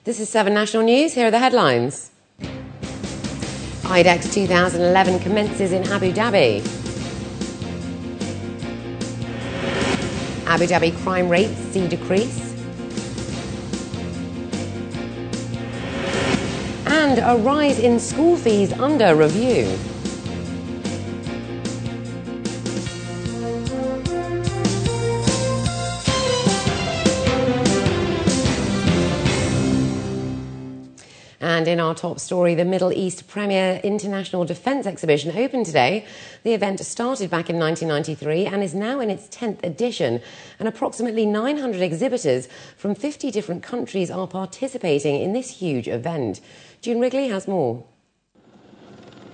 This is 7 National News. Here are the headlines. IDEX 2011 commences in Abu Dhabi. Abu Dhabi crime rates see decrease. And a rise in school fees under review. And in our top story, the Middle East Premier International Defence Exhibition opened today. The event started back in 1993 and is now in its 10th edition. And approximately 900 exhibitors from 50 different countries are participating in this huge event. June Wrigley has more.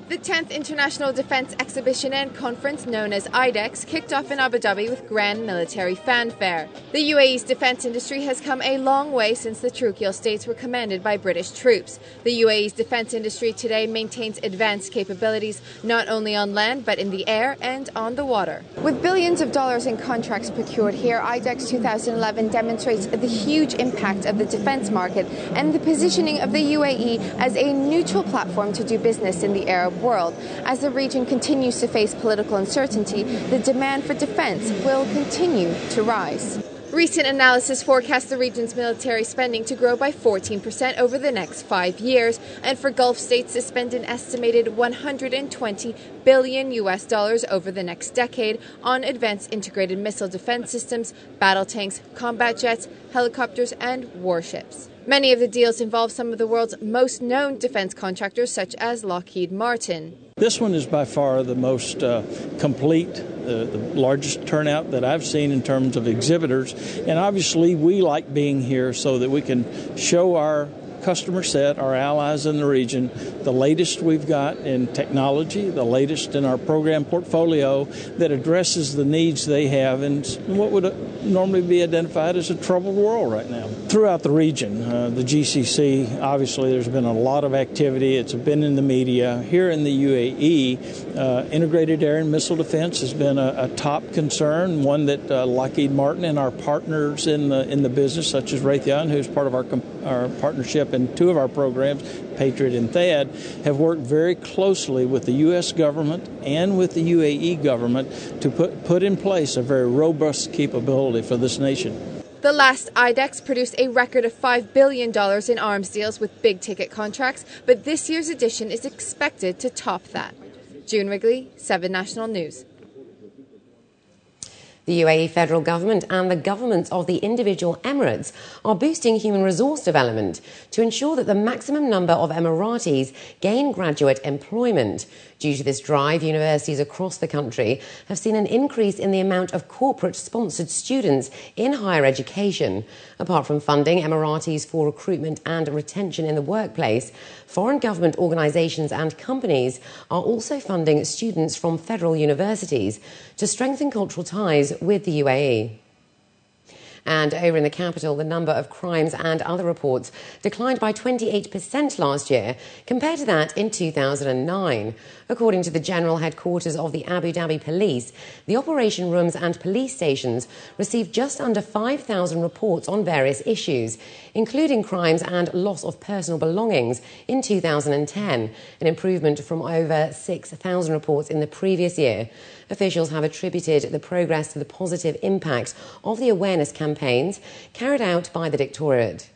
The 10th International Defence Exhibition and Conference, known as IDEX, kicked off in Abu Dhabi with grand military fanfare. The UAE's defence industry has come a long way since the Trucial states were commanded by British troops. The UAE's defence industry today maintains advanced capabilities not only on land but in the air and on the water. With billions of dollars in contracts procured here, IDEX 2011 demonstrates the huge impact of the defence market and the positioning of the UAE as a neutral platform to do business in the Arab world. As the region continues to face political uncertainty, the demand for defence will continue to rise. Recent analysis forecasts the region's military spending to grow by 14% over the next 5 years, and for Gulf states to spend an estimated $120 billion over the next decade on advanced integrated missile defense systems, battle tanks, combat jets, helicopters, and warships. Many of the deals involve some of the world's most known defense contractors, such as Lockheed Martin. This one is by far the most complete, the largest turnout that I've seen in terms of exhibitors. And obviously we like being here so that we can show our customer set, our allies in the region, the latest we've got in technology, the latest in our program portfolio that addresses the needs they have in what would normally be identified as a troubled world right now. Throughout the region, the GCC, obviously there's been a lot of activity. It's been in the media. Here in the UAE, integrated air and missile defense has been a top concern, one that Lockheed Martin and our partners in the business, such as Raytheon, who's part of our partnership in two of our programs, Patriot and THAAD, have worked very closely with the U.S. government and with the UAE government to put in place a very robust capability for this nation. The last IDEX produced a record of $5 billion in arms deals with big-ticket contracts, but this year's edition is expected to top that. June Wrigley, 7 National News. The UAE federal government and the governments of the individual emirates are boosting human resource development to ensure that the maximum number of Emiratis gain graduate employment. Due to this drive, universities across the country have seen an increase in the amount of corporate-sponsored students in higher education. Apart from funding Emiratis for recruitment and retention in the workplace, foreign government organisations and companies are also funding students from federal universities to strengthen cultural ties with the UAE. And over in the capital, the number of crimes and other reports declined by 28% last year compared to that in 2009. According to the General Headquarters of the Abu Dhabi Police, the operation rooms and police stations received just under 5,000 reports on various issues, including crimes and loss of personal belongings in 2010, an improvement from over 6,000 reports in the previous year. Officials have attributed the progress to the positive impact of the awareness campaigns carried out by the Directorate.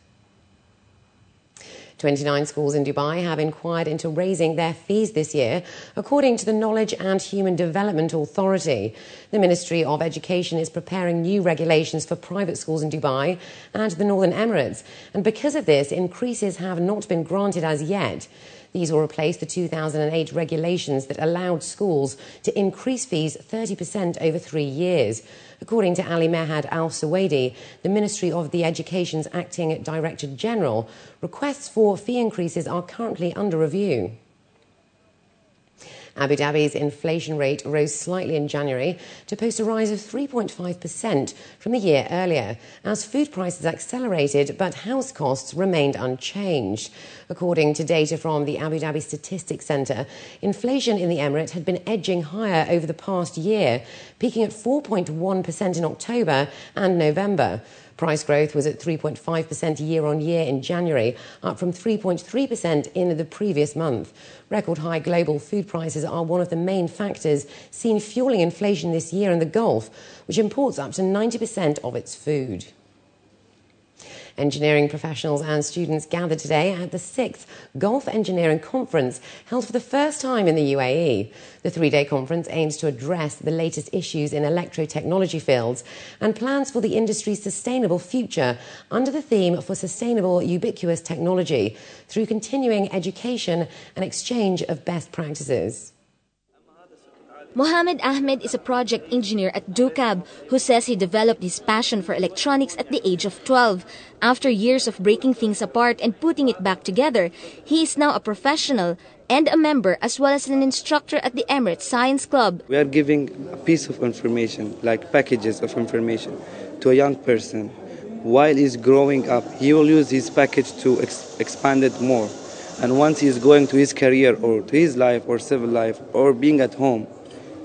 29 schools in Dubai have inquired into raising their fees this year, according to the Knowledge and Human Development Authority. The Ministry of Education is preparing new regulations for private schools in Dubai and the Northern Emirates, and because of this, increases have not been granted as yet. These will replace the 2008 regulations that allowed schools to increase fees 30% over 3 years. According to Ali Mehad Al-Suwaidi, the Ministry of the Education's acting Director General, requests for fee increases are currently under review. Abu Dhabi's inflation rate rose slightly in January to post a rise of 3.5% from the year earlier, as food prices accelerated but house costs remained unchanged. According to data from the Abu Dhabi Statistics Centre, inflation in the emirate had been edging higher over the past year, peaking at 4.1% in October and November. Price growth was at 3.5% year-on-year in January, up from 3.3% in the previous month. Record high global food prices are one of the main factors seen fueling inflation this year in the Gulf, which imports up to 90% of its food. Engineering professionals and students gathered today at the 6th Gulf Engineering Conference, held for the first time in the UAE. The three-day conference aims to address the latest issues in electro-technology fields and plans for the industry's sustainable future under the theme for sustainable ubiquitous technology through continuing education and exchange of best practices. Mohammed Ahmed is a project engineer at DUCAB who says he developed his passion for electronics at the age of 12. After years of breaking things apart and putting it back together, he is now a professional and a member as well as an instructor at the Emirates Science Club. We are giving a piece of information, like packages of information, to a young person. While he's growing up, he will use his package to expand it more. And once he's going to his career or to his life or civil life or being at home,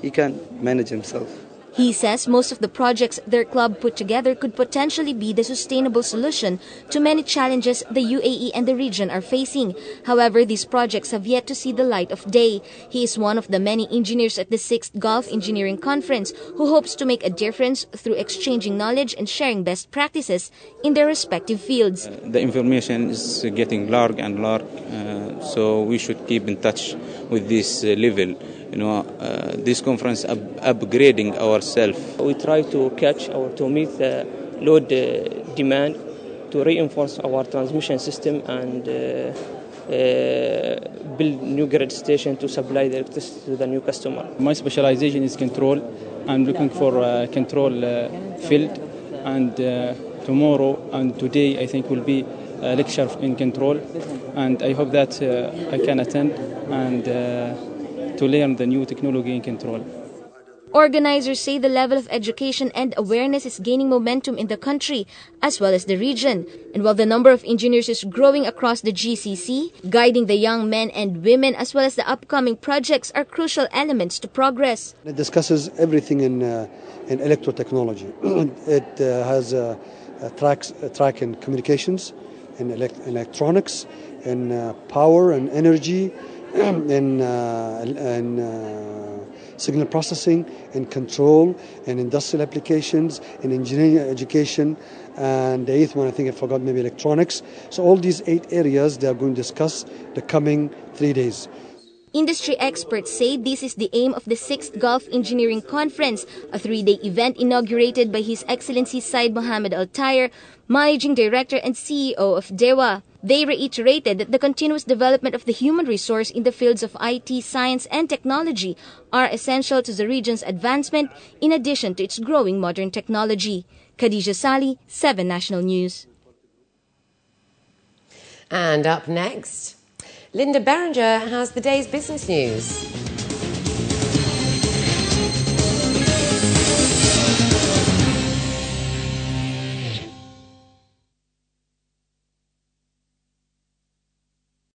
he can manage himself. He says most of the projects their club put together could potentially be the sustainable solution to many challenges the UAE and the region are facing. However, these projects have yet to see the light of day. He is one of the many engineers at the 6th Gulf Engineering Conference who hopes to make a difference through exchanging knowledge and sharing best practices in their respective fields. The information is getting larger and larger, so we should keep in touch with this level. This conference upgrading ourselves. We try to meet the load demand, to reinforce our transmission system and build new grid station to supply the electricity to the new customer. My specialization is control. I'm looking for a control field, and tomorrow and today I think will be a lecture in control, and I hope that I can attend and to learn the new technology in control. Organizers say the level of education and awareness is gaining momentum in the country as well as the region. And while the number of engineers is growing across the GCC, guiding the young men and women as well as the upcoming projects are crucial elements to progress. It discusses everything in electro-technology. It has a track in communications, in electronics, in power and energy, in signal processing, in control, in industrial applications, in engineering education, and the 8th one, I think I forgot, maybe electronics. So all these 8 areas they are going to discuss the coming 3 days. Industry experts say this is the aim of the 6th Gulf Engineering Conference, a 3-day event inaugurated by His Excellency Said Mohammed Al Tayer, Managing Director and CEO of DEWA. They reiterated that the continuous development of the human resource in the fields of IT, science and technology are essential to the region's advancement in addition to its growing modern technology. Khadija Sali, 7 National News. And up next, Linda Berenger has the day's business news.